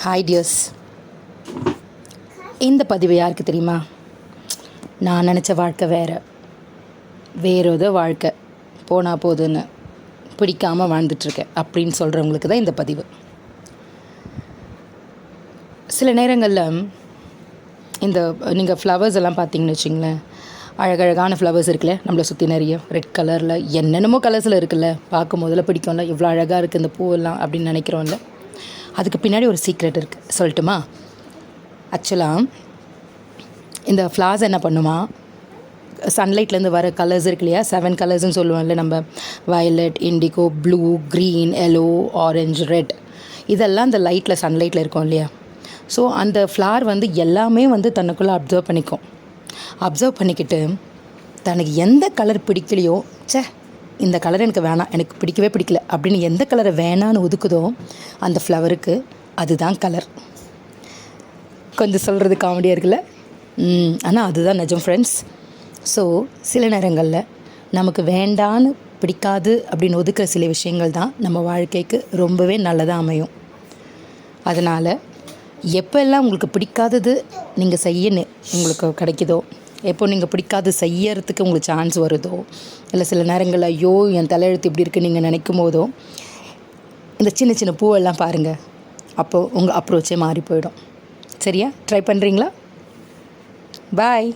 Hi tears, இந்த பதிவு யாருக்கு தெரியுமா? நான் நினச்ச வாழ்க்கை வேறு ஏதோ வாழ்க்கை போனால் போதுன்னு பிடிக்காமல் வாழ்ந்துட்டுருக்கேன் அப்படின்னு சொல்கிறவங்களுக்கு தான் இந்த பதிவு. சில நேரங்களில் இந்த நீங்கள் ஃப்ளவர்ஸ் எல்லாம் பார்த்தீங்கன்னு வச்சிங்களேன், அழகழகான ஃப்ளவர்ஸ் இருக்குல்ல, நம்மளை சுற்றி நிறைய ரெட் கலரில் என்னென்னமோ கலர்ஸில் இருக்குல்ல, பார்க்கும் போதில் பிடிக்கும்ல, இவ்வளோ அழகாக இருக்குது இந்த பூவெல்லாம் அப்படின்னு நினைக்கிறோம்ல. அதுக்கு பின்னாடி ஒரு சீக்ரெட் இருக்குது, சொல்லட்டுமா? ஆக்சுவலாக இந்த ஃப்ளார்ஸ் என்ன பண்ணுமா, சன்லைட்லேருந்து வர கலர்ஸ் இருக்கு இல்லையா, 7 கலர்ஸ்ன்னு சொல்லுவோம்ல நம்ம, violet, indigo, blue, green, yellow, orange, red, இதெல்லாம் அந்த லைட்டில் சன்லைட்டில் இருக்கும் இல்லையா. ஸோ அந்த ஃப்ளார் எல்லாமே தனக்குள்ளே அப்சர்வ் பண்ணிக்கிட்டு தனக்கு எந்த கலர் பிடிக்கலையோ, இந்த கலர் எனக்கு வேணாம், எனக்கு பிடிக்கவே பிடிக்கல அப்படின்னு எந்த கலரை வேணான்னு ஒதுக்குதோ அந்த ஃப்ளவருக்கு அதுதான் கலர். கொஞ்சம் சொல்கிறது காமெடியாக இருக்குல்ல, ஆனால் அதுதான் நிஜம் ஃப்ரெண்ட்ஸ். ஸோ சில நேரங்களில் நமக்கு வேண்டான்னு பிடிக்காது அப்படின்னு ஒதுக்குற சில விஷயங்கள் தான் நம்ம வாழ்க்கைக்கு ரொம்பவே நல்லதாக அமையும். அதனால் எப்போல்லாம் உங்களுக்கு பிடிக்காதது நீங்கள் செய்யணும் உங்களுக்கு கிடைக்குதோ, எப்போ நீங்கள் பிடிக்காது செய்யறதுக்கு உங்களுக்கு சான்ஸ் வருதோ, இல்லை சில நேரங்களில் ஐயோ என் தலையெழுத்து இப்படி இருக்குது நீங்கள் நினைக்கும் போதோ, இந்த சின்ன சின்ன பூவெல்லாம் பாருங்கள், அப்போது உங்கள் அப்ரோச்சே மாறி போயிடும். சரியா? ட்ரை பண்ணுறீங்களா? பாய்.